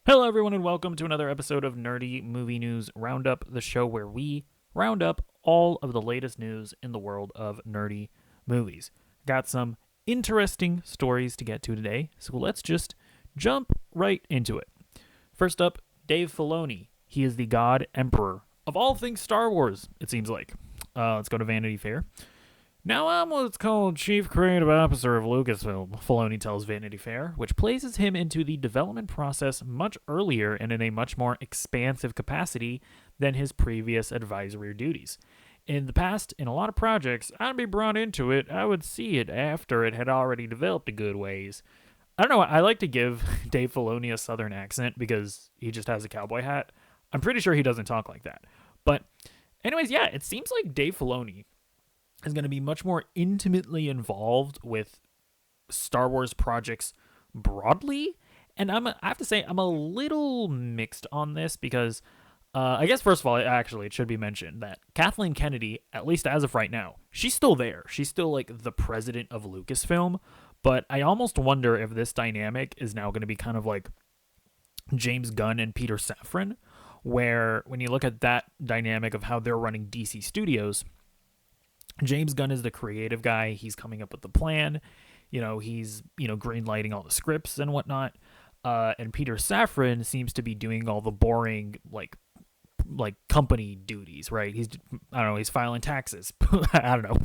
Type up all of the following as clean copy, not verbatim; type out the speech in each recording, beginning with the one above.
Hello, everyone, and welcome to another episode of Nerdy Movie News Roundup, the show where we round up all of the latest news in the world of nerdy movies. Got some interesting stories to get to today, so let's just jump right into it. First up, Dave Filoni. He is the God Emperor of all things Star Wars, it seems like. Let's go to Vanity Fair. Now I'm what's called Chief Creative Officer of Lucasfilm, Filoni tells Vanity Fair, which places him into the development process much earlier and in a much more expansive capacity than his previous advisory duties. In the past, in a lot of projects, I'd be brought into it, I would see it after it had already developed a good ways. I don't know, I like to give Dave Filoni a southern accent because he just has a cowboy hat. I'm pretty sure he doesn't talk like that. But anyways, yeah, it seems like Dave Filoni is going to be much more intimately involved with Star Wars projects broadly. And I have to say, I'm a little mixed on this because I guess, first of all, it should be mentioned that Kathleen Kennedy, at least as of right now, she's still there. She's still like the president of Lucasfilm. But I almost wonder if this dynamic is now going to be kind of like James Gunn and Peter Safran, where when you look at that dynamic of how they're running DC Studios, James Gunn is the creative guy. He's coming up with the plan. He's, green-lighting all the scripts and whatnot. And Peter Safran seems to be doing all the boring, like company duties, right? He's filing taxes. I don't know.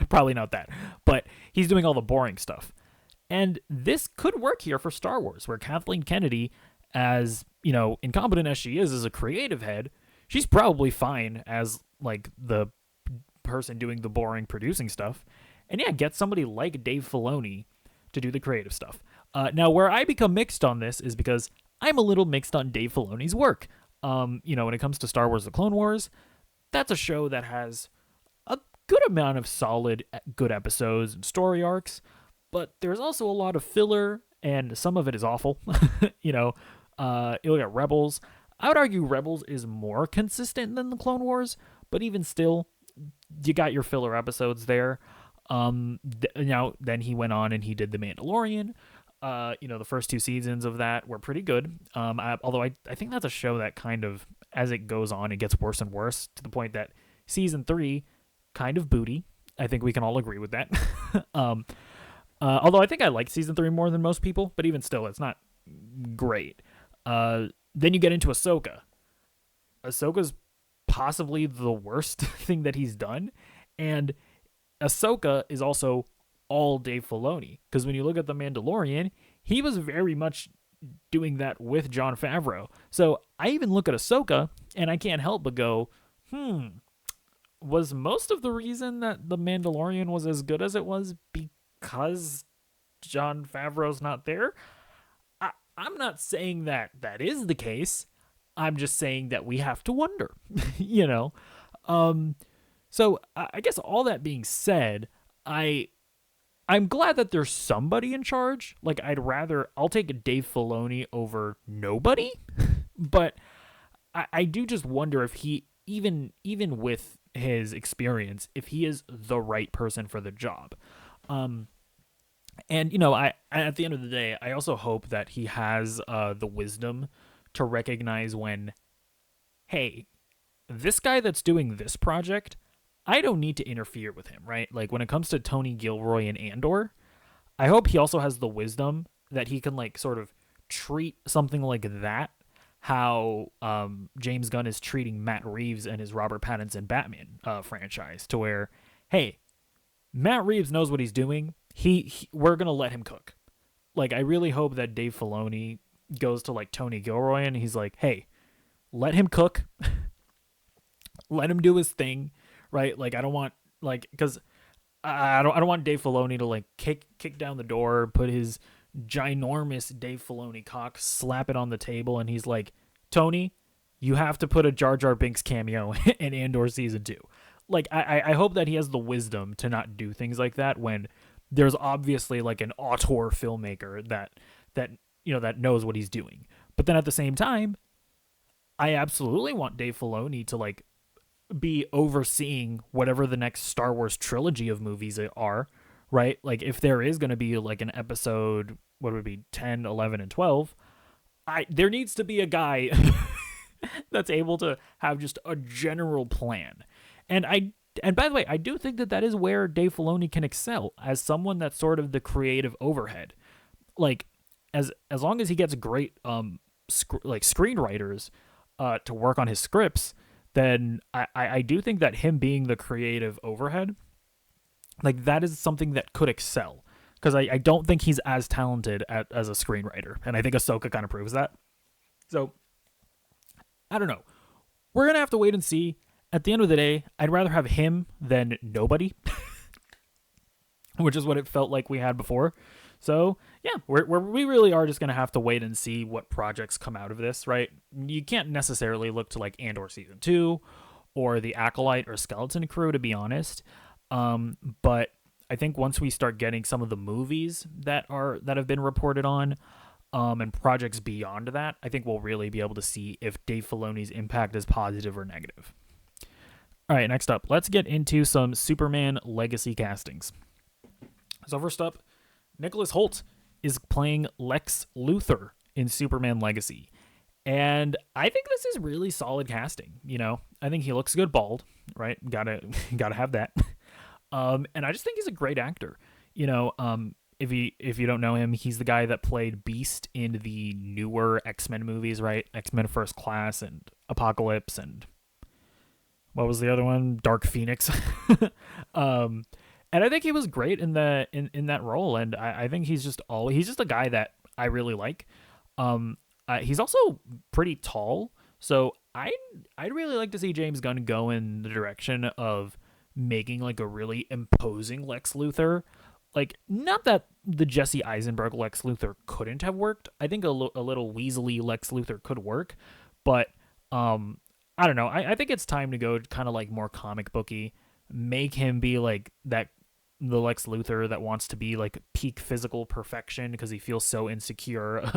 Probably not that. But he's doing all the boring stuff. And this could work here for Star Wars, where Kathleen Kennedy, as, incompetent as she is as a creative head, she's probably fine as, like, the person doing the boring producing stuff. And yeah, get somebody like Dave Filoni to do the creative stuff. Now, where I become mixed on this is because I'm a little mixed on Dave Filoni's work. When it comes to Star Wars The Clone Wars, that's a show that has a good amount of solid, good episodes and story arcs, but there's also a lot of filler, and some of it is awful. You look at Rebels. I would argue Rebels is more consistent than The Clone Wars, but even still, you got your filler episodes there. Then he went on and he did The Mandalorian. The first two seasons of that were pretty good. Although I think that's a show that kind of, as it goes on, it gets worse and worse to the point that season 3, kind of booty. I think we can all agree with that. Although I think I like season 3 more than most people, but even still, it's not great. Then you get into Ahsoka. Ahsoka's possibly the worst thing that he's done, and Ahsoka is also all Dave Filoni, because when you look at The Mandalorian, he was very much doing that with Jon Favreau. So I even look at Ahsoka and I can't help but go, was most of the reason that The Mandalorian was as good as it was because Jon Favreau's not there? I'm not saying that is the case. I'm just saying that we have to wonder, So I guess all that being said, I'm glad that there's somebody in charge. Like, I'll take a Dave Filoni over nobody, but I do just wonder if he, even with his experience, if he is the right person for the job. And at the end of the day, I also hope that he has the wisdom to recognize when, hey, this guy that's doing this project, I don't need to interfere with him, right? Like, when it comes to Tony Gilroy and Andor, I hope he also has the wisdom that he can, like, sort of treat something like that how James Gunn is treating Matt Reeves and his Robert Pattinson Batman franchise, to where, hey, Matt Reeves knows what he's doing. We're going to let him cook. Like, I really hope that Dave Filoni goes to, like, Tony Gilroy and he's like, hey, let him cook. Let him do his thing, right? Like, I don't want, like, because I don't want Dave Filoni to, like, kick down the door, put his ginormous Dave Filoni cock, slap it on the table, and he's like, Tony, you have to put a Jar Jar Binks cameo in Andor Season 2. Like, I hope that he has the wisdom to not do things like that when there's obviously, like, an auteur filmmaker that knows what he's doing. But then at the same time, I absolutely want Dave Filoni to, like, be overseeing whatever the next Star Wars trilogy of movies are, right? Like, if there is going to be, like, an episode, what would it be, 10, 11, and 12, there needs to be a guy that's able to have just a general plan. And by the way, I do think that that is where Dave Filoni can excel as someone that's sort of the creative overhead. Like as long as he gets great screenwriters to work on his scripts, then I do think that him being the creative overhead, like that is something that could excel. Because I don't think he's as talented as a screenwriter. And I think Ahsoka kind of proves that. So, I don't know. We're going to have to wait and see. At the end of the day, I'd rather have him than nobody. Which is what it felt like we had before. So, yeah, we really are just going to have to wait and see what projects come out of this, right? You can't necessarily look to like Andor Season 2 or The Acolyte or Skeleton Crew, to be honest. But I think once we start getting some of the movies that have been reported on, and projects beyond that, I think we'll really be able to see if Dave Filoni's impact is positive or negative. All right, next up, let's get into some Superman legacy castings. So first up, Nicholas Hoult is playing Lex Luthor in Superman Legacy. And I think this is really solid casting, you know. I think he looks good bald, right? Gotta have that. And I just think he's a great actor. You know, if you don't know him, he's the guy that played Beast in the newer X-Men movies, right? X-Men First Class and Apocalypse and what was the other one? Dark Phoenix. And I think he was great in that role. And I think he's just a guy that I really like. He's also pretty tall, so I'd really like to see James Gunn go in the direction of making like a really imposing Lex Luthor. Like, not that the Jesse Eisenberg Lex Luthor couldn't have worked. I think a little Weasley Lex Luthor could work, but I don't know. I think it's time to go kind of like more comic booky. Make him be like the Lex Luthor that wants to be like peak physical perfection because he feels so insecure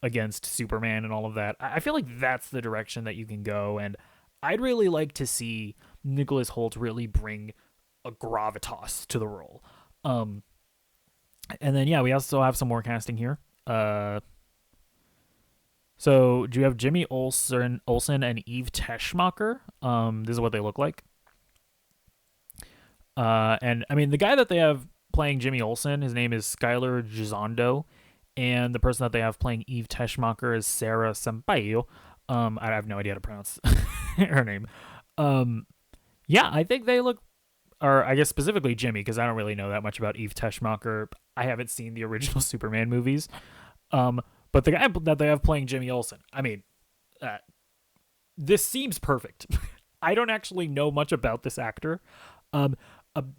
against Superman and all of that. I feel like that's the direction that you can go, and I'd really like to see Nicholas Hoult really bring a gravitas to the role. And then, yeah, we also have some more casting here. So do you have Jimmy Olsen and Eve Teschmacher? This is what they look like. And I mean, the guy that they have playing Jimmy Olsen, his name is Skyler Gisondo, and the person that they have playing Eve Teschmacher is Sara Sampaio. I have no idea how to pronounce her name. Yeah, I think they look, or I guess specifically Jimmy, because I don't really know that much about Eve Teschmacher. I haven't seen the original Superman movies. But the guy that they have playing Jimmy Olsen, I mean, this seems perfect. I don't actually know much about this actor.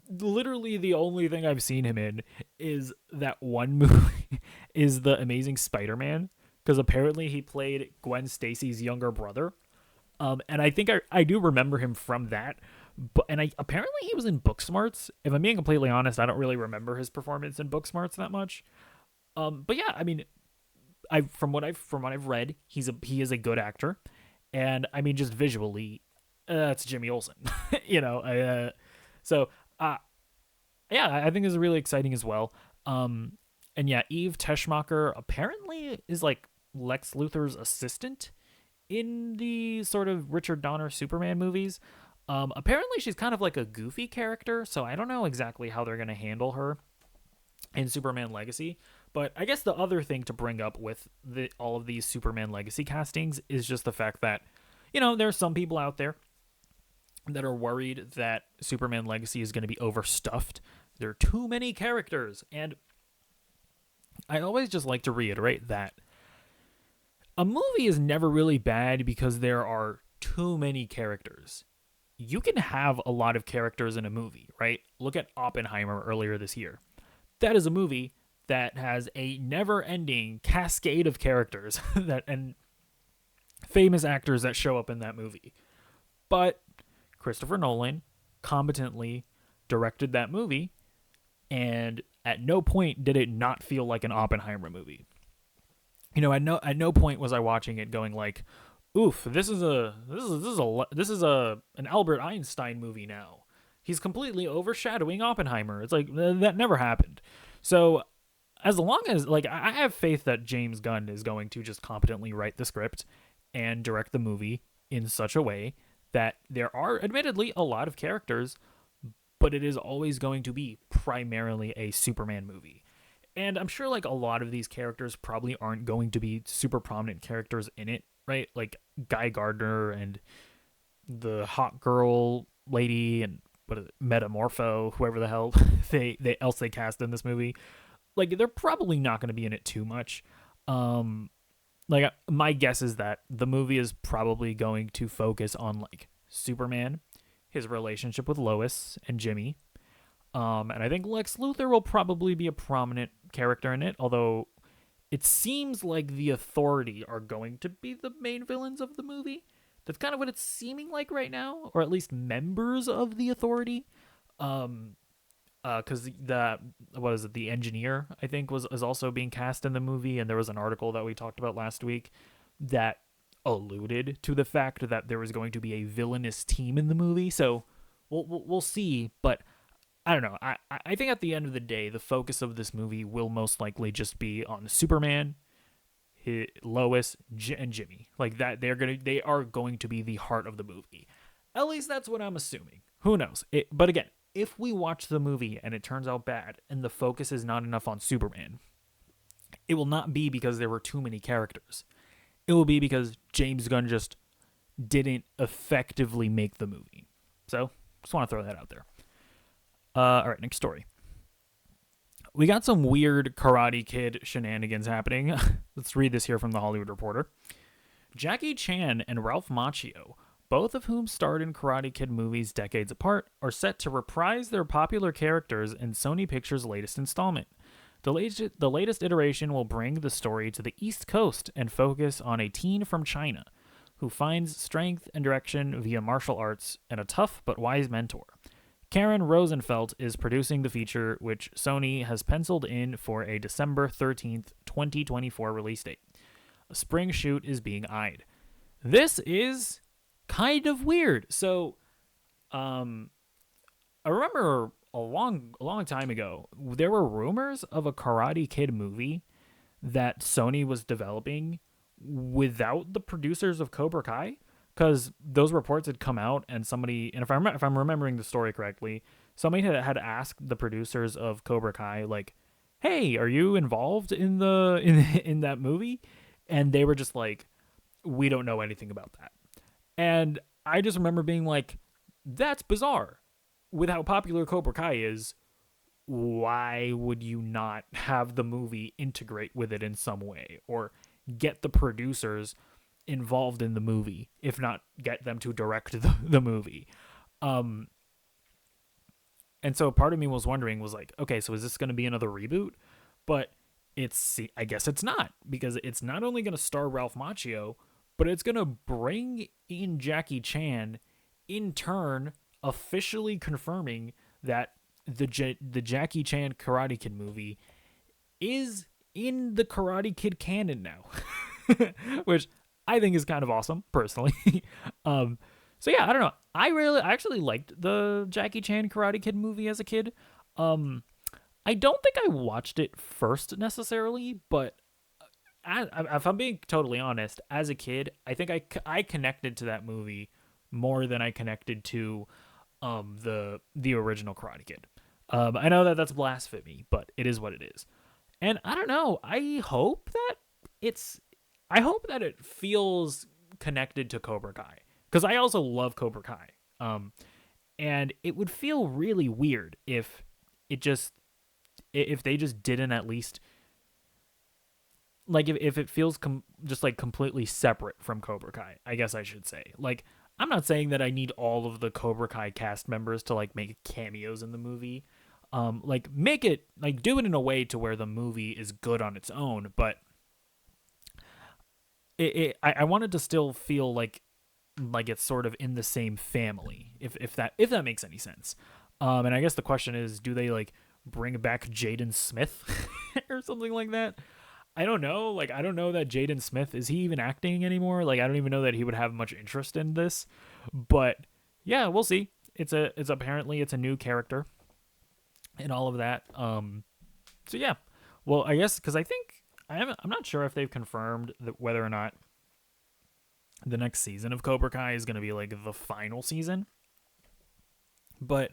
Literally the only thing I've seen him in is that one movie is The Amazing Spider-Man, because apparently he played Gwen Stacy's younger brother. And I think I do remember him from that. Apparently he was in Booksmarts. If I'm being completely honest, I don't really remember his performance in Booksmarts that much. But yeah, I mean, from what I've read, he is a good actor, and I mean, just visually, it's Jimmy Olsen, you know. Yeah, I think this is really exciting as well. And yeah, Eve Teschmacher apparently is like Lex Luthor's assistant in the sort of Richard Donner Superman movies. Apparently she's kind of like a goofy character, so I don't know exactly how they're going to handle her in Superman Legacy. But I guess the other thing to bring up with all of these Superman Legacy castings is just the fact that, you know, there are some people out there that are worried that Superman Legacy is going to be overstuffed. There are too many characters. And I always just like to reiterate that a movie is never really bad because there are too many characters. You can have a lot of characters in a movie, right? Look at Oppenheimer earlier this year. That is a movie that has a never-ending cascade of characters and famous actors that show up in that movie. But Christopher Nolan competently directed that movie, and at no point did it not feel like an Oppenheimer movie. You know, at no point was I watching it going like, "Oof, this is an Albert Einstein movie now. He's completely overshadowing Oppenheimer." It's like that never happened. So as long as, like, I have faith that James Gunn is going to just competently write the script and direct the movie in such a way that there are admittedly a lot of characters, but it is always going to be primarily a Superman movie. And I'm sure like a lot of these characters probably aren't going to be super prominent characters in it, right? Like Guy Gardner and the hot girl lady and what is it, Metamorpho, whoever the hell they cast in this movie. Like they're probably not going to be in it too much. Like my guess is that the movie is probably going to focus on like Superman, his relationship with Lois and Jimmy. And I think Lex Luthor will probably be a prominent character in it, although it seems like the Authority are going to be the main villains of the movie. That's kind of what it's seeming like right now, or at least members of the Authority. Because the engineer, I think, is also being cast in the movie, and there was an article that we talked about last week that alluded to the fact that there was going to be a villainous team in the movie. So we'll see, but I don't know. I think at the end of the day, the focus of this movie will most likely just be on Superman, Lois, and Jimmy. Like that, they are going to be the heart of the movie. At least that's what I'm assuming. Who knows? But again, if we watch the movie and it turns out bad and the focus is not enough on Superman, it will not be because there were too many characters. It will be because James Gunn just didn't effectively make the movie. So, just want to throw that out there. All right, next story. We got some weird Karate Kid shenanigans happening. Let's read this here from The Hollywood Reporter. Jackie Chan and Ralph Macchio, both of whom starred in Karate Kid movies decades apart, are set to reprise their popular characters in Sony Pictures' latest installment. The latest iteration will bring the story to the East Coast and focus on a teen from China who finds strength and direction via martial arts and a tough but wise mentor. Karen Rosenfeld is producing the feature, which Sony has penciled in for a December 13th, 2024 release date. A spring shoot is being eyed. This is kind of weird. So, I remember a long time ago, there were rumors of a Karate Kid movie that Sony was developing without the producers of Cobra Kai, because those reports had come out, and somebody, and if I'm remembering the story correctly, somebody had asked the producers of Cobra Kai, like, "Hey, are you involved in that movie?" And they were just like, "We don't know anything about that." And I just remember being like, "That's bizarre. With how popular Cobra Kai is, why would you not have the movie integrate with it in some way, or get the producers involved in the movie, if not get them to direct the movie?" And so part of me was wondering, was like, okay, so is this going to be another reboot? But I guess it's not, because it's not only going to star Ralph Macchio, but it's going to bring in Jackie Chan, in turn officially confirming that the Jackie Chan Karate Kid movie is in the Karate Kid canon now, which I think is kind of awesome, personally. So yeah, I don't know. I actually liked the Jackie Chan Karate Kid movie as a kid. I don't think I watched it first necessarily, but if I'm being totally honest, as a kid, I think I connected to that movie more than I connected to the original Karate Kid. I know that that's blasphemy, but it is what it is. And I don't know. I hope that it feels connected to Cobra Kai, because I also love Cobra Kai. And it would feel really weird if they just didn't at least, like, if it feels just like completely separate from Cobra Kai, I guess I should say. Like, I'm not saying that I need all of the Cobra Kai cast members to like make cameos in the movie. Like, make it, like, do it in a way to where the movie is good on its own, but I wanted to still feel like it's sort of in the same family, if that makes any sense. And I guess the question is, do they like bring back Jaden Smith or something like that? I don't know. Like, I don't know that Jaden Smith, is he even acting anymore? Like, I don't even know that he would have much interest in this. But yeah, we'll see. It's apparently a new character and all of that. So yeah, Well, I guess because I'm not sure if they've confirmed that whether or not the next season of Cobra Kai is going to be like the final season, but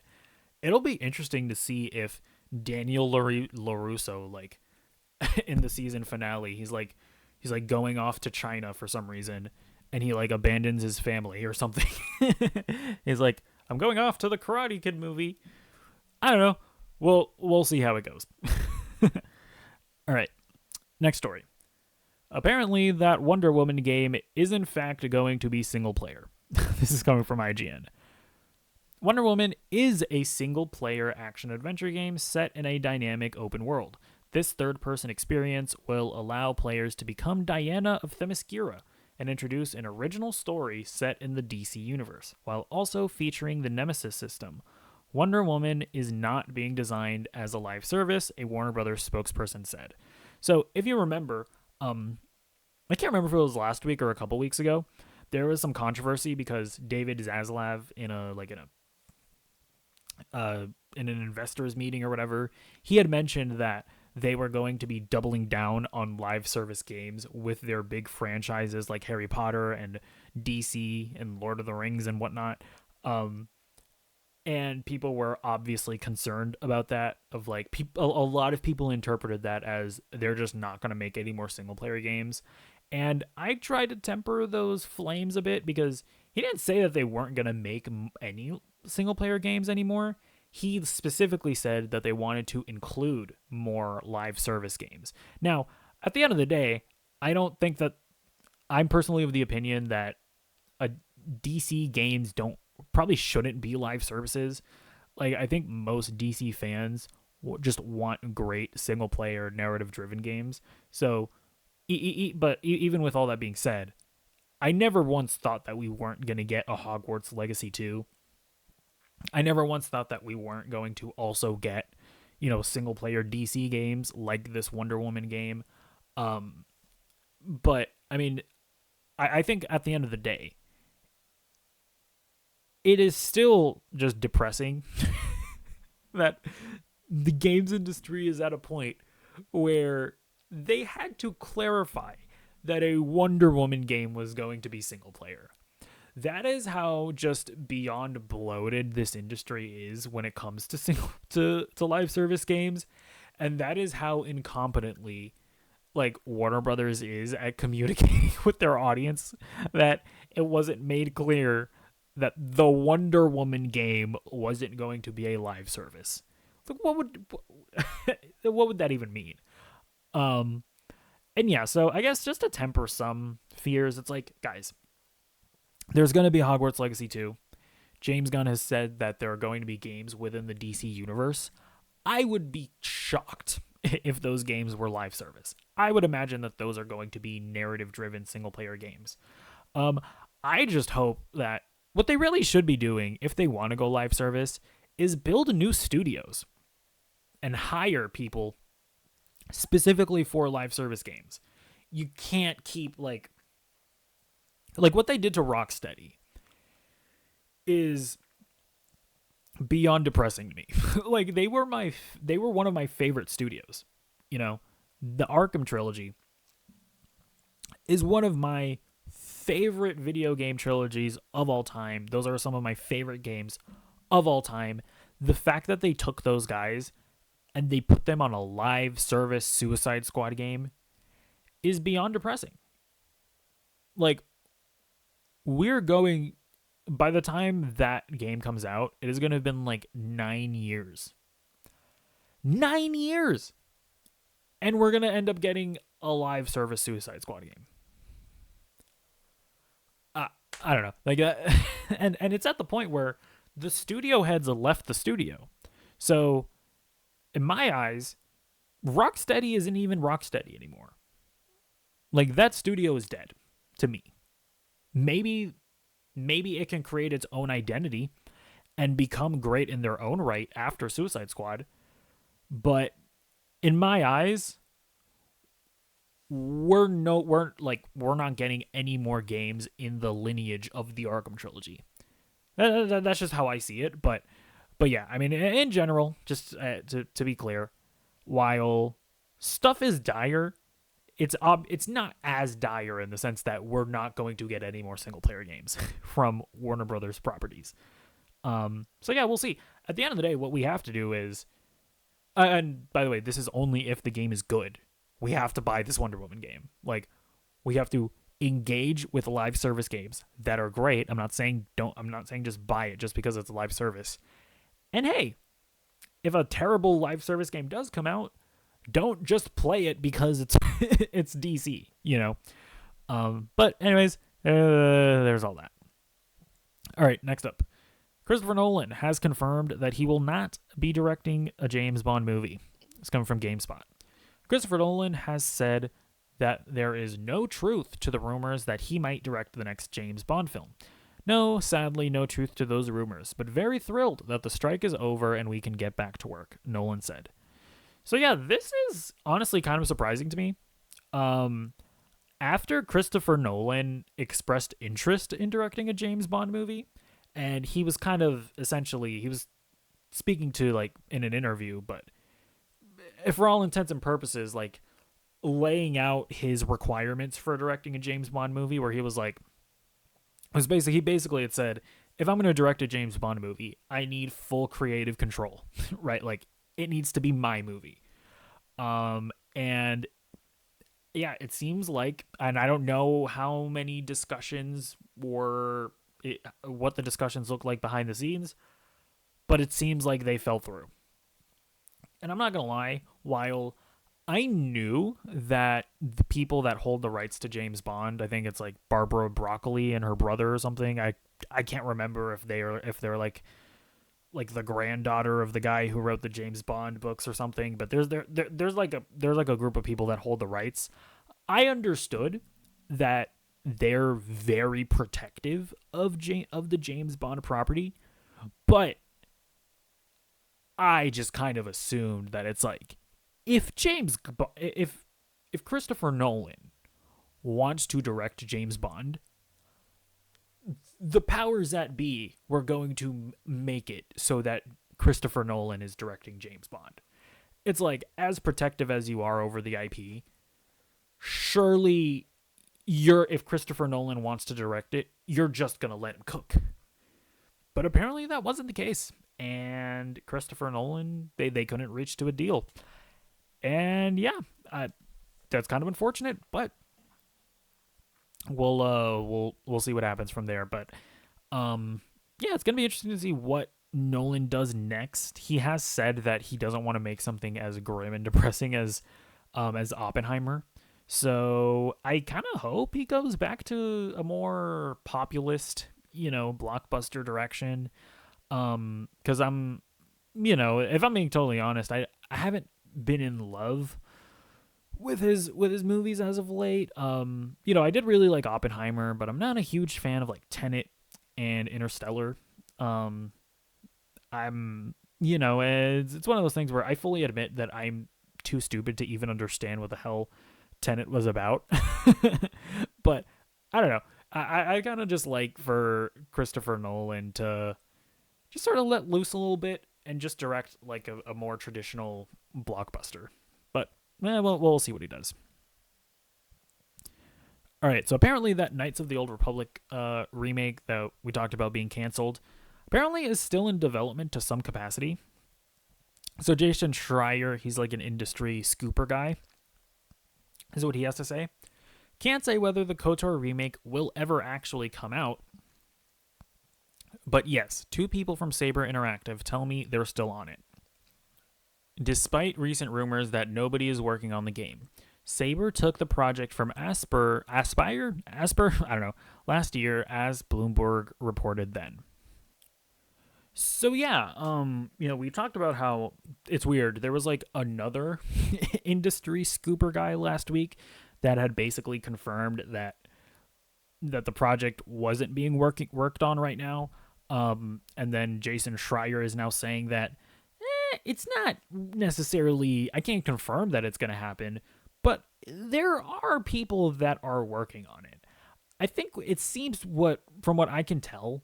it'll be interesting to see if Daniel LaRusso, like in the season finale, he's like going off to China for some reason, and he like abandons his family or something. He's like, I'm going off to the Karate Kid movie. I don't know. We'll see how it goes. All right, next story. Apparently, that Wonder Woman game is in fact going to be single player. This is coming from IGN. Wonder Woman is a single-player action-adventure game set in a dynamic open world. This third-person experience will allow players to become Diana of Themyscira and introduce an original story set in the DC universe, while also featuring the Nemesis system. Wonder Woman is not being designed as a live service, a Warner Brothers spokesperson said. So, if you remember, I can't remember if it was last week or a couple weeks ago, there was some controversy because David Zaslav in an investors meeting or whatever, he had mentioned that they were going to be doubling down on live service games with their big franchises like Harry Potter and DC and Lord of the Rings and whatnot. And people were obviously concerned about that. Of like, a lot of people interpreted that as they're just not going to make any more single player games. And I tried to temper those flames a bit because he didn't say that they weren't going to make any single player games anymore. He specifically said that they wanted to include more live service games. Now, at the end of the day, I don't think that I'm personally of the opinion that a DC games probably shouldn't be live services. Like, I think most DC fans just want great single player narrative driven games. So, but even with all that being said, I never once thought that we weren't going to get a Hogwarts Legacy 2. I never once thought that we weren't going to also get, single player DC games like this Wonder Woman game. But I mean, I think at the end of the day, it is still just depressing that the games industry is at a point where they had to clarify that a Wonder Woman game was going to be single player. That is how just beyond bloated this industry is when it comes to live service games, and that is how incompetently like Warner Brothers is at communicating with their audience, that it wasn't made clear that the Wonder Woman game wasn't going to be a live service. Like, what would that even mean? And yeah, so I guess just to temper some fears, it's like, guys, there's going to be Hogwarts Legacy 2. James Gunn has said that there are going to be games within the DC universe. I would be shocked if those games were live service. I would imagine that those are going to be narrative-driven single-player games. I just hope that what they really should be doing, if they want to go live service, is build new studios and hire people specifically for live service games. You can't keep like what they did to Rocksteady is beyond depressing to me. Like they were one of my favorite studios. The Arkham trilogy is one of my favorite video game trilogies of all time. Those are some of my favorite games of all time. The fact that they took those guys and they put them on a live service Suicide Squad game is beyond depressing. Like, by the time that game comes out, it is going to have been like 9 years. 9 years! And we're going to end up getting a live service Suicide Squad game. I don't know. Like, and it's at the point where the studio heads have left the studio. So, in my eyes, Rocksteady isn't even Rocksteady anymore. Like, that studio is dead to me. Maybe it can create its own identity and become great in their own right after Suicide Squad. But in my eyes, we're not getting any more games in the lineage of the Arkham trilogy. That's just how I see it. But yeah, I mean, in general, just to be clear, while stuff is dire. It's not as dire in the sense that we're not going to get any more single player games from Warner Brothers properties. So yeah, we'll see. At the end of the day, what we have to do is, and by the way, this is only if the game is good. We have to buy this Wonder Woman game. Like, we have to engage with live service games that are great. I'm not saying just buy it just because it's a live service. And hey, if a terrible live service game does come out, don't just play it because it's it's DC, you know. But anyways, there's all that. All right, next up. Christopher Nolan has confirmed that he will not be directing a James Bond movie. It's coming from GameSpot. Christopher Nolan has said that there is no truth to the rumors that he might direct the next James Bond film. No, sadly, no truth to those rumors, but very thrilled that the strike is over and we can get back to work, Nolan said. So yeah, this is honestly kind of surprising to me. After Christopher Nolan expressed interest in directing a James Bond movie, and he was kind of essentially, he was speaking to like in an interview, but if for all intents and purposes, like laying out his requirements for directing a James Bond movie, where he was like, he basically had said, if I'm going to direct a James Bond movie, I need full creative control, right? Like, it needs to be my movie. And yeah, it seems like, and I don't know how many discussions what the discussions look like behind the scenes, but it seems like they fell through. And I'm not going to lie, while I knew that the people that hold the rights to James Bond, I think it's like Barbara Broccoli and her brother or something. I can't remember if they're like the granddaughter of the guy who wrote the James Bond books or something. But there's like a group of people that hold the rights. I understood that they're very protective of the James Bond property, but I just kind of assumed that it's like, if Christopher Nolan wants to direct James Bond, the powers that be were going to make it so that Christopher Nolan is directing James Bond. It's like, as protective as you are over the IP, surely if Christopher Nolan wants to direct it, you're just going to let him cook. But apparently that wasn't the case. And Christopher Nolan, they couldn't reach to a deal. And yeah, that's kind of unfortunate, but we'll see what happens from there. But yeah, it's gonna be interesting to see what Nolan does next. He has said that he doesn't want to make something as grim and depressing as Oppenheimer. So I kind of hope he goes back to a more populist, blockbuster direction. Because I'm, if I'm being totally honest, I haven't been in love with his movies as of late. I did really like Oppenheimer, but I'm not a huge fan of like Tenet and Interstellar. I'm, it's one of those things where I fully admit that I'm too stupid to even understand what the hell Tenet was about. But I don't know. I kind of just like for Christopher Nolan to just sort of let loose a little bit and just direct like a more traditional blockbuster. But we'll see what he does. All right, so apparently that Knights of the Old Republic remake that we talked about being canceled apparently is still in development to some capacity. So Jason Schreier, he's like an industry scooper guy, is what he has to say. Can't say whether the KOTOR remake will ever actually come out. But yes, 2 people from Saber Interactive tell me they're still on it. Despite recent rumors that nobody is working on the game, Saber took the project from Aspire, I don't know, last year, as Bloomberg reported then. So yeah, we talked about how it's weird. There was like another industry scooper guy last week that had basically confirmed that the project wasn't being worked on right now. And then Jason Schreier is now saying that it's not necessarily, I can't confirm that it's going to happen, but there are people that are working on it. I think it seems from what I can tell,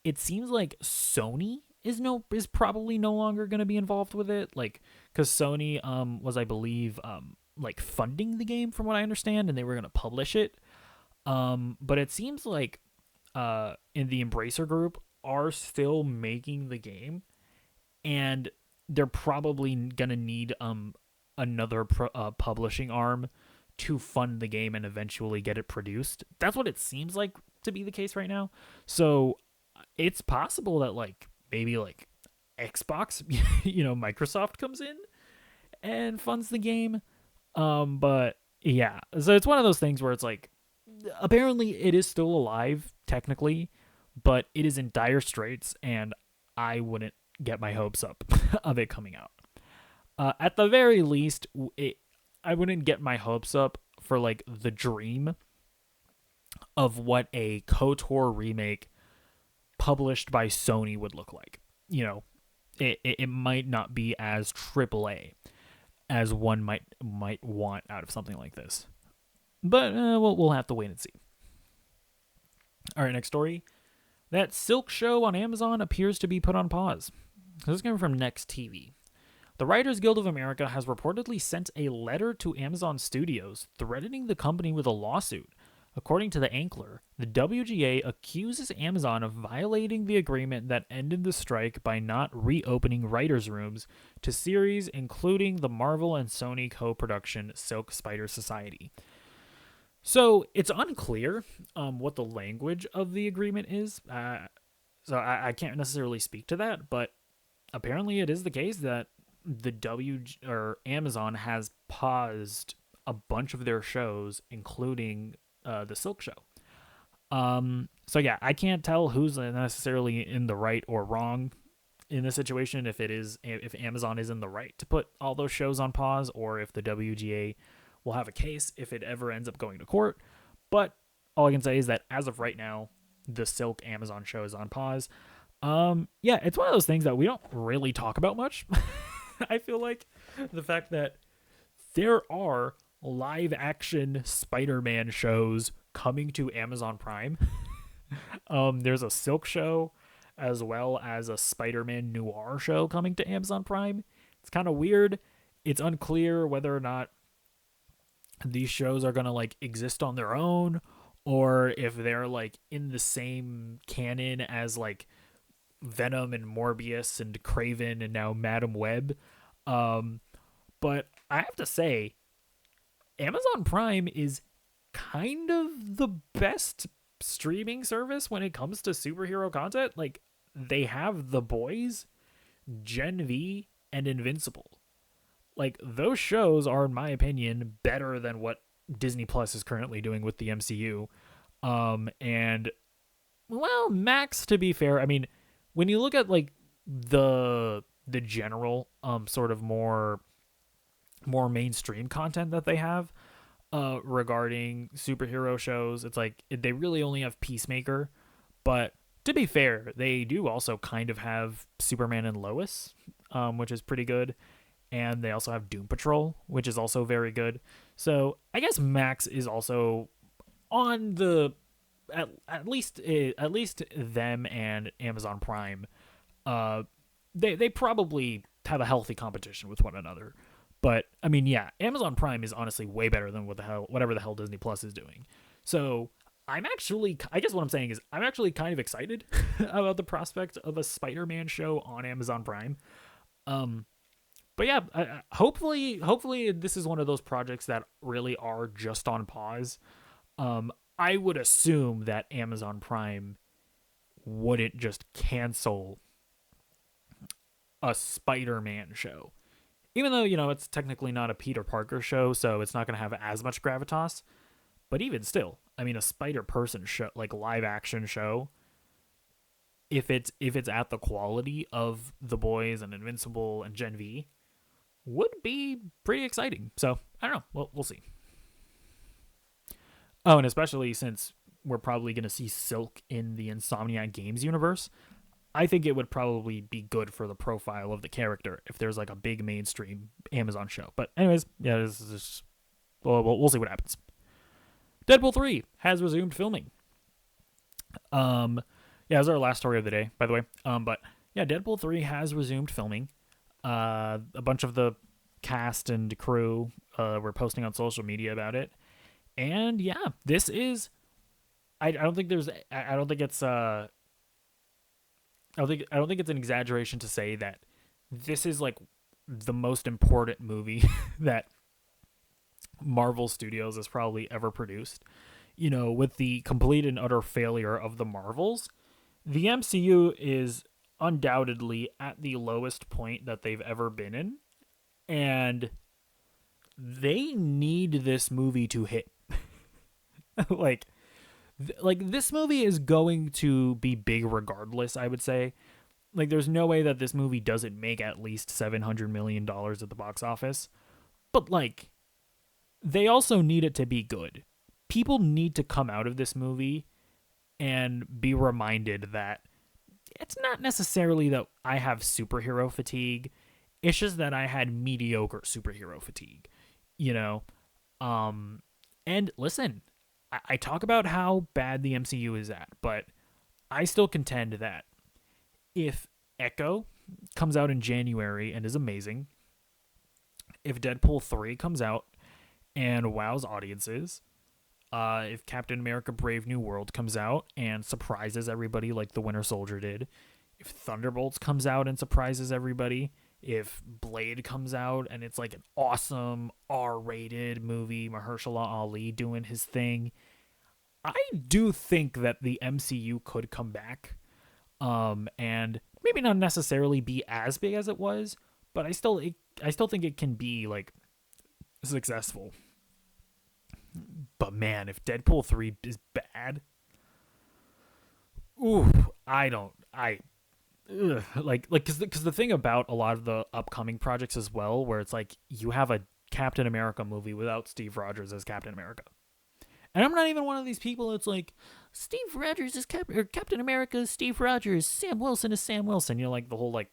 it seems like Sony is probably no longer going to be involved with it, like, because Sony was, I believe, like funding the game from what I understand, and they were going to publish it. But it seems like in the Embracer Group are still making the game, and they're probably going to need another publishing arm to fund the game and eventually get it produced. That's what it seems like to be the case right now. So it's possible that like maybe like Xbox, Microsoft comes in and funds the game. But yeah, so it's one of those things where it's like apparently it is still alive technically, but it is in dire straits, and I wouldn't get my hopes up of it coming out. At the very least, I wouldn't get my hopes up for like the dream of what a KOTOR remake published by Sony would look like. It might not be as AAA as one might want out of something like this. But we'll have to wait and see. All right, next story. That Silk show on Amazon appears to be put on pause. This is coming from Next TV. The Writers Guild of America has reportedly sent a letter to Amazon Studios threatening the company with a lawsuit. According to the Ankler, the WGA accuses Amazon of violating the agreement that ended the strike by not reopening writers' rooms to series including the Marvel and Sony co-production Silk Spider Society. So it's unclear what the language of the agreement is. So I can't necessarily speak to that, but apparently it is the case that Amazon has paused a bunch of their shows, including the Silk show. So yeah, I can't tell who's necessarily in the right or wrong in this situation. If Amazon is in the right to put all those shows on pause, or if the WGA will have a case if it ever ends up going to court. But all I can say is that as of right now, the Silk Amazon show is on pause. Yeah, it's one of those things that we don't really talk about much. I feel like the fact that there are live action Spider-Man shows coming to Amazon Prime. There's a Silk show as well as a Spider-Man noir show coming to Amazon Prime. It's kind of weird. It's unclear whether or not these shows are going to like exist on their own, or if they're like in the same canon as like Venom and Morbius and Kraven and now Madam Web. But I have to say, Amazon Prime is kind of the best streaming service when it comes to superhero content. Like, they have The Boys, Gen V, and Invincible. Like, those shows are, in my opinion, better than what Disney Plus is currently doing with the MCU. And, well, Max, to be fair, I mean, when you look at, like, the general, sort of more mainstream content that they have, regarding superhero shows, it's like, they really only have Peacemaker, but to be fair, they do also kind of have Superman and Lois, which is pretty good. And they also have Doom Patrol, which is also very good. So I guess Max is also on the at least them and Amazon Prime. They probably have a healthy competition with one another. But I mean, yeah, Amazon Prime is honestly way better than whatever the hell Disney Plus is doing. So I guess what I'm saying is I'm actually kind of excited about the prospect of a Spider-Man show on Amazon Prime. But yeah, hopefully this is one of those projects that really are just on pause. I would assume that Amazon Prime wouldn't just cancel a Spider-Man show. Even though, it's technically not a Peter Parker show, so it's not going to have as much gravitas. But even still, I mean, a Spider-Person show, like live action show, if it's at the quality of The Boys and Invincible and Gen V, would be pretty exciting. So, I don't know. We'll see. Oh, and especially since we're probably going to see Silk in the Insomniac Games universe, I think it would probably be good for the profile of the character if there's like a big mainstream Amazon show. But anyways, yeah, we'll see what happens. Deadpool 3 has resumed filming. Yeah, that was our last story of the day, by the way. But Yeah, Deadpool 3 has resumed filming. A bunch of the cast and crew were posting on social media about it. And yeah, this is. I don't think there's. I don't think it's. I don't think it's an exaggeration to say that this is like the most important movie that Marvel Studios has probably ever produced. You know, with the complete and utter failure of the Marvels, the MCU is undoubtedly at the lowest point that they've ever been in, and they need this movie to hit. like this movie is going to be big regardless, I would say. Like there's no way that this movie doesn't make at least $700 million at the box office. But like they also need it to be good. People need to come out of this movie and be reminded that it's not necessarily that I have superhero fatigue. It's just that I had mediocre superhero fatigue, you know? And listen, I talk about how bad the MCU is at, but I still contend that if Echo comes out in January and is amazing, if Deadpool 3 comes out and wows audiences, if Captain America Brave New World comes out and surprises everybody like the Winter Soldier did, if Thunderbolts comes out and surprises everybody, if Blade comes out and it's like an awesome R-rated movie, Mahershala Ali doing his thing, I do think that the MCU could come back, and maybe not necessarily be as big as it was, but I still think it can be like successful. But man, if Deadpool 3 is bad, ooh, because the thing about a lot of the upcoming projects as well, where it's like you have a Captain America movie without Steve Rogers as Captain America, and I'm not even one of these people that's like Steve Rogers is Captain America is Steve Rogers, Sam Wilson is Sam Wilson. You know, like the whole like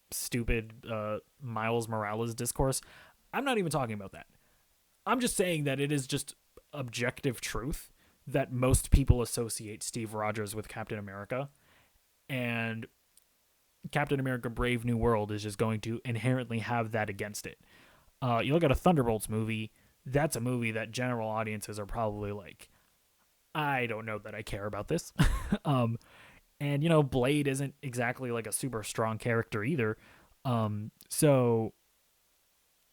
stupid Miles Morales discourse. I'm not even talking about that. I'm just saying that it is just objective truth that most people associate Steve Rogers with Captain America, and Captain America Brave New World is just going to inherently have that against it. You look at a Thunderbolts movie, that's a movie that general audiences are probably like, I don't know that I care about this. And, you know, Blade isn't exactly like a super strong character either. So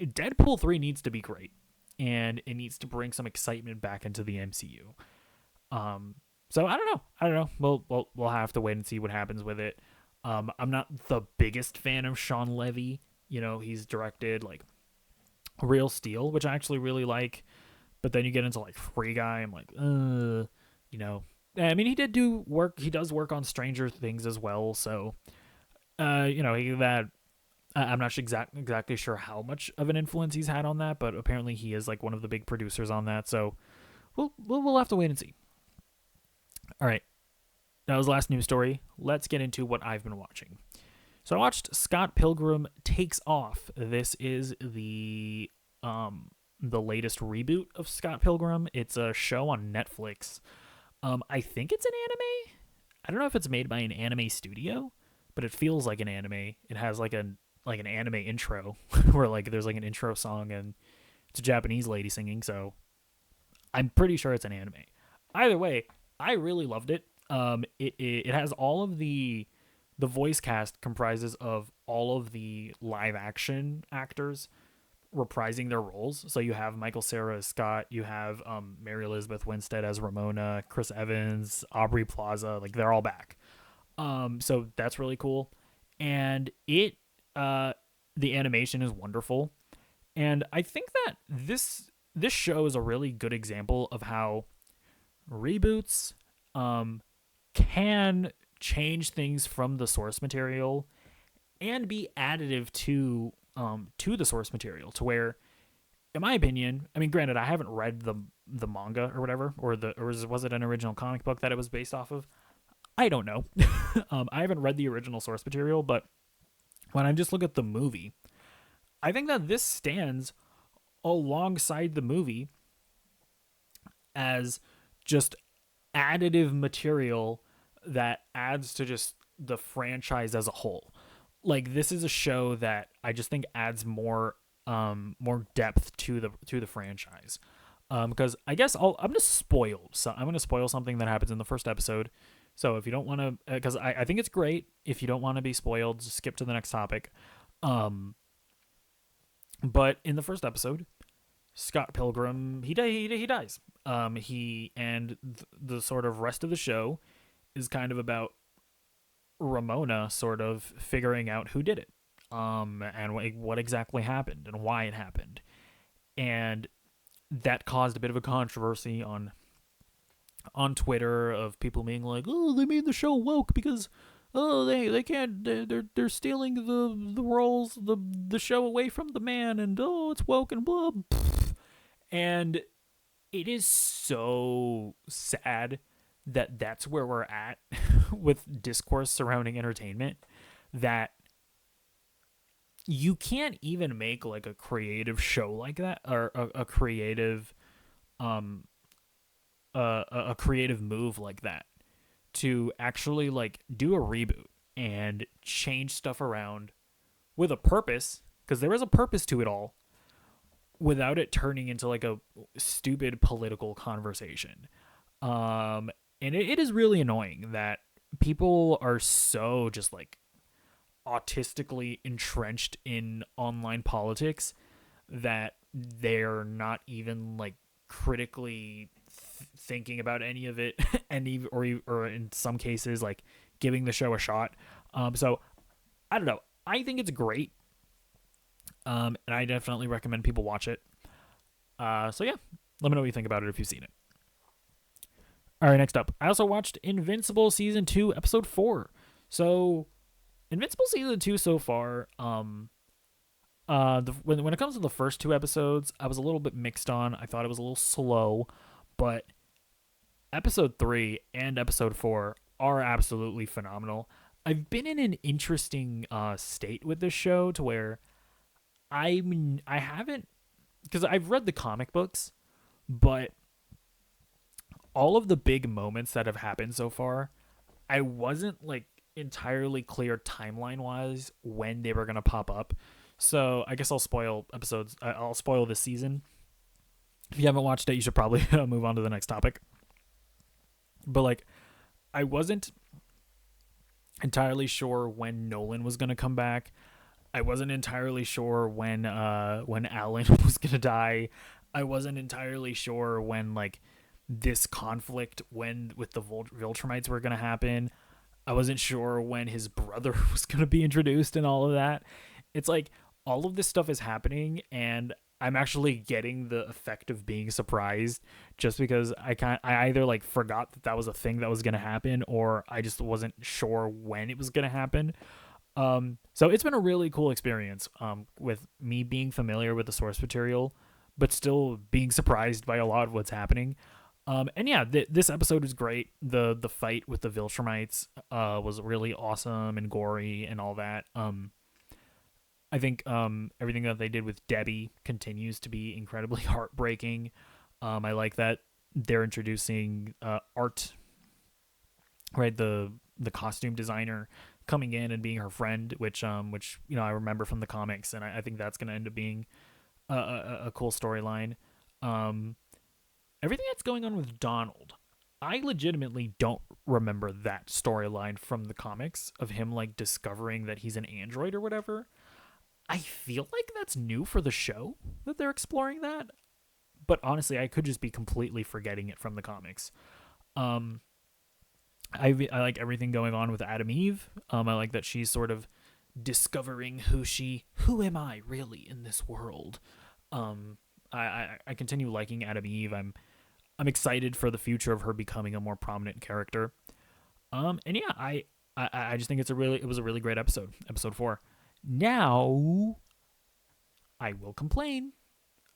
Deadpool 3 needs to be great, and it needs to bring some excitement back into the MCU. So I don't know. We'll have to wait and see what happens with it. I'm not the biggest fan of Sean Levy. You know, he's directed like Real Steel, which I actually really like. But then you get into like Free Guy. I'm like, you know. I mean, he did do work. He does work on Stranger Things as well. So, you know, I'm not exactly sure how much of an influence he's had on that, but apparently he is like one of the big producers on that. So, we'll have to wait and see. All right. That was the last news story. Let's get into what I've been watching. So I watched Scott Pilgrim Takes Off. This is the latest reboot of Scott Pilgrim. It's a show on Netflix. I think it's an anime. I don't know if it's made by an anime studio, but it feels like an anime. It has like an anime intro where like there's like an intro song and it's a Japanese lady singing. So I'm pretty sure it's an anime. Either way, I really loved it. It has all of the voice cast comprises of all of the live action actors reprising their roles. So you have Michael Cera as Scott, you have Mary Elizabeth Winstead as Ramona, Chris Evans, Aubrey Plaza, like they're all back. So that's really cool. And the animation is wonderful. And I think that this show is a really good example of how reboots can change things from the source material and be additive to the source material, to where, in my opinion, I mean, granted, I haven't read the manga or whatever, or was it an original comic book that it was based off of? I don't know. I haven't read the original source material, but when I just look at the movie, I think that this stands alongside the movie as just additive material that adds to just the franchise as a whole. like this is a show that I just think adds more depth to the franchise. Because I guess I'm gonna spoil. So I'm gonna spoil something that happens in the first episode. So if you don't want to, because I think it's great. If you don't want to be spoiled, just skip to the next topic. But in the first episode, Scott Pilgrim he dies. He and the sort of rest of the show is kind of about Ramona sort of figuring out who did it, and what exactly happened and why it happened, and that caused a bit of a controversy on Twitter of people being like, "Oh, they made the show woke because oh they can't they're stealing the roles the show away from the man and oh it's woke and blah." And it is so sad that that's where we're at with discourse surrounding entertainment, that you can't even make like a creative show like that, or a creative a creative move like that to actually like do a reboot and change stuff around with a purpose, because there is a purpose to it all, without it turning into like a stupid political conversation. And it is really annoying that people are so just like autistically entrenched in online politics that they're not even like critically thinking about any of it, and or in some cases like giving the show a shot. So I don't know. I think it's great, and I definitely recommend people watch it. So yeah, let me know what you think about it if you've seen it. All right, next up, I also watched Invincible season 2, episode 4. So Invincible season 2 so far, when it comes to the first 2 episodes, I was a little bit mixed on. I thought it was a little slow, but episode 3 and episode 4 are absolutely phenomenal. I've been in an interesting state with this show to where I haven't, because I've read the comic books, but all of the big moments that have happened so far, I wasn't like entirely clear timeline wise when they were gonna pop up. So I guess I'll spoil episodes. I'll spoil this season. If you haven't watched it, you should probably move on to the next topic. But like, I wasn't entirely sure when Nolan was gonna come back. I wasn't entirely sure when Alan was gonna die. I wasn't entirely sure when like this conflict with the Viltrumites were gonna happen. I wasn't sure when his brother was gonna be introduced and all of that. It's like all of this stuff is happening, and I'm actually getting the effect of being surprised, just because I either like forgot that was a thing that was gonna happen, or I just wasn't sure when it was gonna happen. So it's been a really cool experience, with me being familiar with the source material, but still being surprised by a lot of what's happening. And yeah, this episode was great. The fight with the Viltrumites was really awesome and gory and all that. I think everything that they did with Debbie continues to be incredibly heartbreaking. I like that they're introducing Art, right? The costume designer coming in and being her friend, which you know I remember from the comics, and I think that's going to end up being a cool storyline. Everything that's going on with Donald, I legitimately don't remember that storyline from the comics of him like discovering that he's an android or whatever. I feel like that's new for the show that they're exploring that, but honestly, I could just be completely forgetting it from the comics. I like everything going on with Adam Eve. I like that she's sort of discovering who am I really in this world. I continue liking Adam Eve. I'm excited for the future of her becoming a more prominent character. And yeah, I just think it was a really great episode, episode 4. Now, I will complain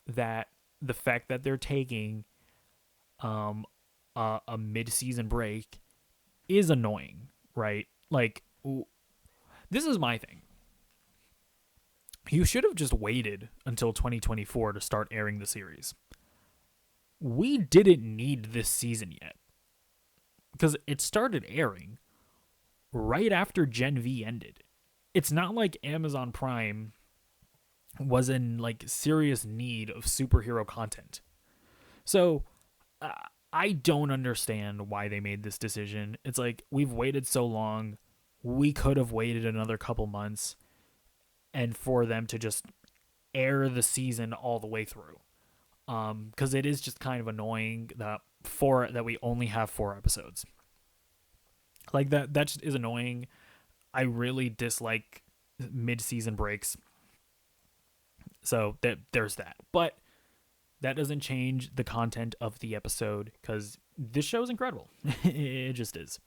that the fact that they're taking a mid-season break is annoying, right? Like, this is my thing. You should have just waited until 2024 to start airing the series. We didn't need this season yet, because it started airing right after Gen V ended. it's not like Amazon Prime was in like serious need of superhero content. So uh, I don't understand why they made this decision. It's like, we've waited so long. We could have waited another couple months and for them to just air the season all the way through. Because it is just kind of annoying that we only have 4 episodes. Like that just is annoying. I really dislike mid-season breaks. So there's that. But that doesn't change the content of the episode, because this show is incredible. It just is.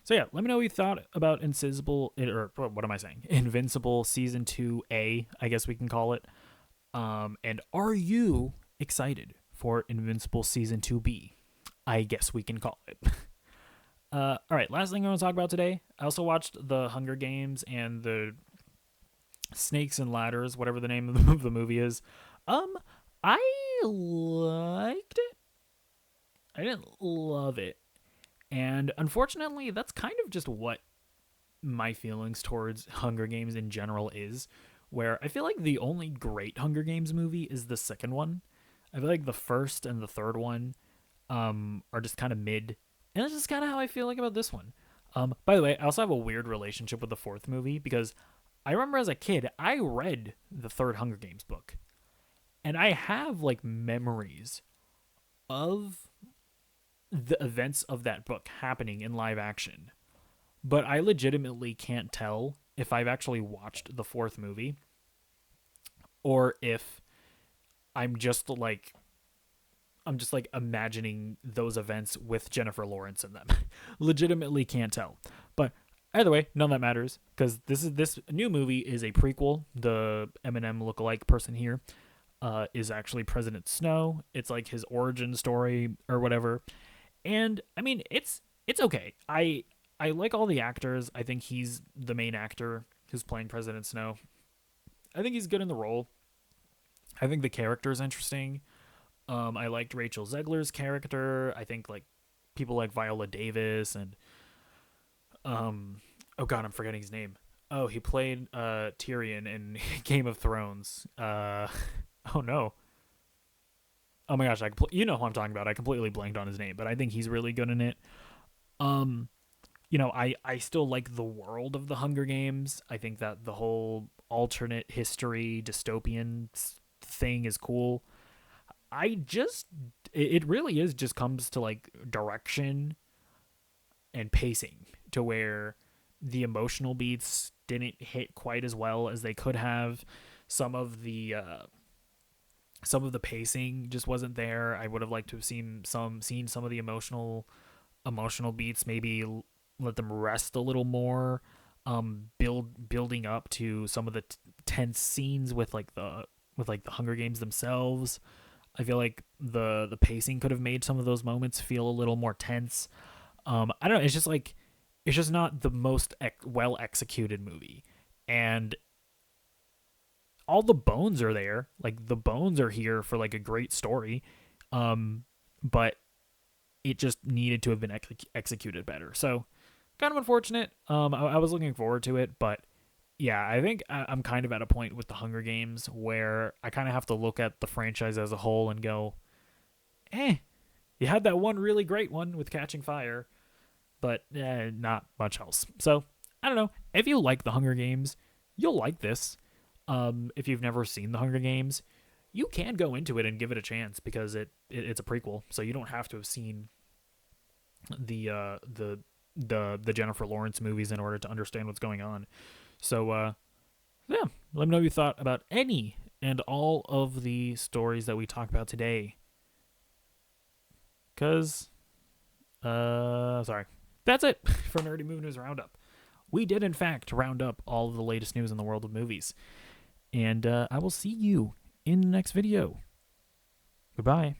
So yeah, let me know what you thought about Invincible Season 2A, I guess we can call it. And are you excited for Invincible Season 2B? I guess we can call it. All right, last thing I want to talk about today. I also watched The Hunger Games and the Snakes and Ladders, whatever the name of the movie is. I liked it. I didn't love it. And unfortunately, that's kind of just what my feelings towards Hunger Games in general is, where I feel like the only great Hunger Games movie is the second one. I feel like the first and the third one are just kind of mid. And that's just kind of how I feel like about this one. By the way, I also have a weird relationship with the fourth movie, because I remember as a kid, I read the third Hunger Games book. And I have like memories of the events of that book happening in live action. But I legitimately can't tell if I've actually watched the fourth movie or if I'm just like imagining those events with Jennifer Lawrence in them. Legitimately can't tell. But either way, none of that matters, because this new movie is a prequel. The Eminem lookalike person here is actually President Snow. It's like his origin story or whatever. And I mean, it's okay. I like all the actors. I think he's the main actor who's playing President Snow. I think he's good in the role. I think the character is interesting. I liked Rachel Zegler's character. I think like people like Viola Davis and oh god, I'm forgetting his name. Oh, he played Tyrion in Game of Thrones. Oh no. Oh my gosh, you know who I'm talking about. I completely blanked on his name, but I think he's really good in it. You know, I still like the world of the Hunger Games. I think that the whole alternate history dystopian thing is cool. It really is just comes to like direction and pacing, to where the emotional beats didn't hit quite as well as they could have. Some of the pacing just wasn't there. I would have liked to have seen some of the emotional beats, maybe let them rest a little more, building up to some of the tense scenes with the Hunger Games themselves. I feel like the pacing could have made some of those moments feel a little more tense. I don't know. It's just not the most well executed movie, and all the bones are there. Like the bones are here for like a great story, but it just needed to have been executed better. So kind of unfortunate. I was looking forward to it, but yeah, I think I'm kind of at a point with the Hunger Games where I kind of have to look at the franchise as a whole and go, you had that one really great one with Catching Fire, but not much else. So I don't know. If you like the Hunger Games, you'll like this. If you've never seen the Hunger Games, you can go into it and give it a chance, because it's a prequel, so you don't have to have seen the Jennifer Lawrence movies in order to understand what's going on. So yeah, let me know what you thought about any and all of the stories that we talked about today. Cause sorry, that's it for Nerdy Movie News Roundup. We did in fact round up all of the latest news in the world of movies. And I will see you in the next video. Goodbye.